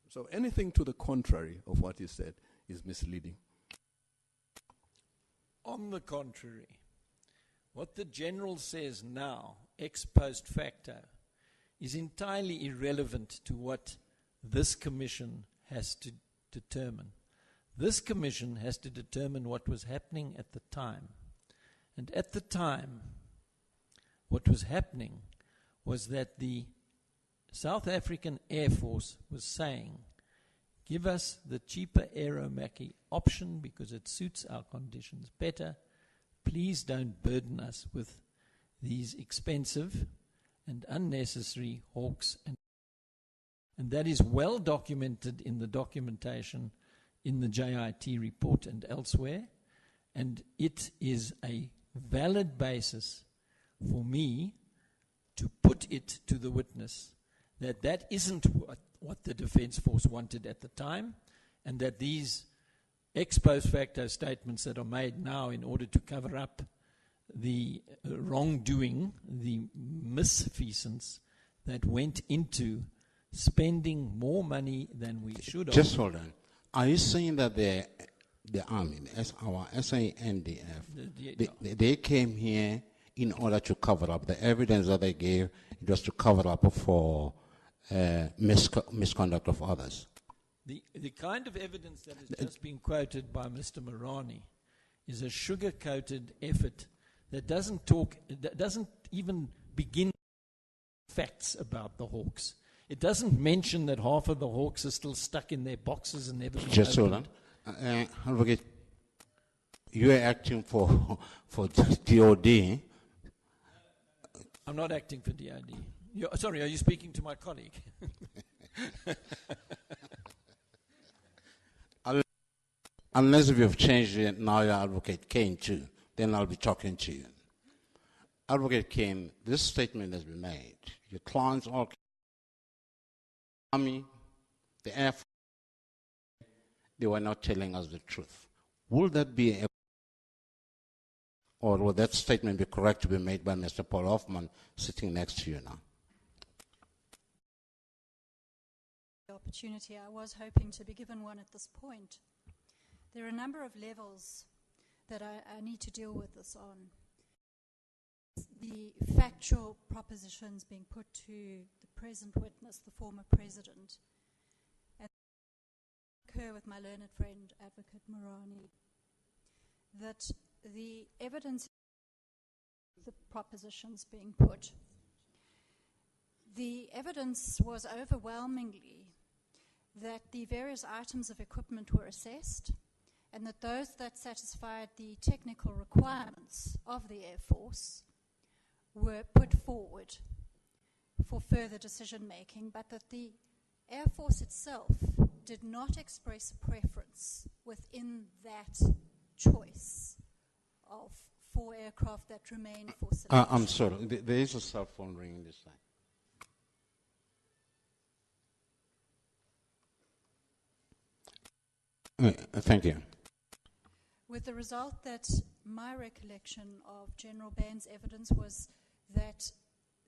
So anything to the contrary of what he said is misleading. On the contrary, what the General says now, ex post facto, is entirely irrelevant to what this Commission has to determine. This Commission has to determine what was happening at the time. And at the time, what was happening was that the South African Air Force was saying, give us the cheaper Aeromacchi option because it suits our conditions better. Please don't burden us with these expensive and unnecessary Hawks. And that is well documented in the documentation in the JIT report and elsewhere. And it is a valid basis for me to put it to the witness that that isn't what the Defence Force wanted at the time, and that these ex post facto statements that are made now in order to cover up the wrongdoing, the misfeasance that went into spending more money than we should have. Just hold on. Are you saying that the Army, our SANDF, they came here in order to cover up the evidence that they gave? It was to cover up for misconduct of others. The kind of evidence that has just been quoted by Mr. Marani is a sugar-coated effort that doesn't even begin facts about the Hawks. It doesn't mention that half of the Hawks are still stuck in their boxes and never been Just hold opened. on. Advocate, you are acting for DoD. I'm not acting for DoD. Sorry, are you speaking to my colleague? Unless you've changed it, now you're Advocate CANE too, then I'll be talking to you. Advocate CANE, this statement has been made. Your clients are Army, the Air Force, they were not telling us the truth. Will that be or will that statement be correct to be made by Mr. Paul Hoffman sitting next to you now? The opportunity, I was hoping to be given one at this point. There are a number of levels that I need to deal with this on. The factual propositions being put to the present witness, the former president, and I concur with my learned friend, Advocate Marani, that the evidence, the propositions being put, the evidence was overwhelmingly that the various items of equipment were assessed and that those that satisfied the technical requirements of the Air Force were put forward for further decision making, but that the Air Force itself did not express a preference within that choice of 4 aircraft that remain for selection. I'm sorry, there is a cell phone ringing this time. Thank you. With the result that my recollection of General Bain's evidence was that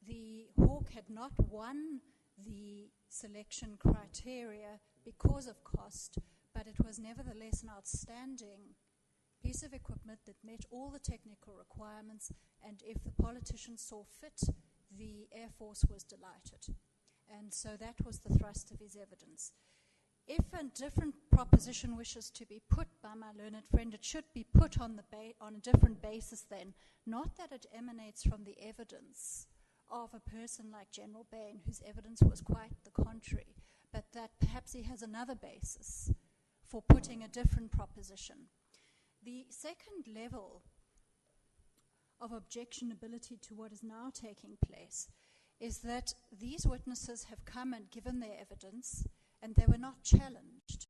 the Hawk had not won the selection criteria because of cost, but it was nevertheless an outstanding piece of equipment that met all the technical requirements, and if the politicians saw fit, the Air Force was delighted. And so that was the thrust of his evidence. If a different proposition wishes to be put by my learned friend, it should be put on a different basis then, not that it emanates from the evidence of a person like General Bain, whose evidence was quite the contrary, but that perhaps he has another basis for putting a different proposition. The second level of objectionability to what is now taking place is that these witnesses have come and given their evidence, and they were not challenged.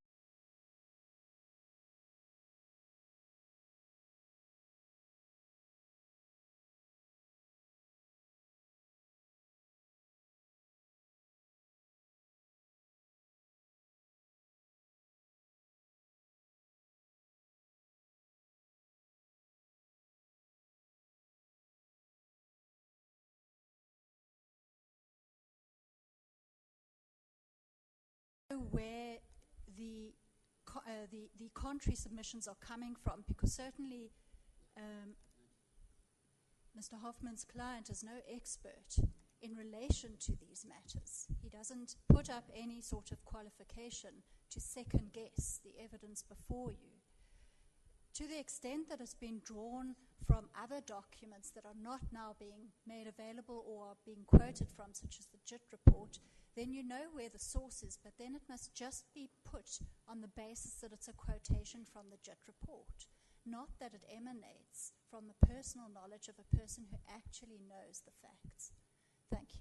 Where the contrary submissions are coming from, because certainly Mr. Hoffman's client is no expert in relation to these matters. He doesn't put up any sort of qualification to second guess the evidence before you. To the extent that it's been drawn from other documents that are not now being made available or are being quoted from, such as the JIT report, then you know where the source is, but then it must just be put on the basis that it's a quotation from the JIT report, not that it emanates from the personal knowledge of a person who actually knows the facts. Thank you.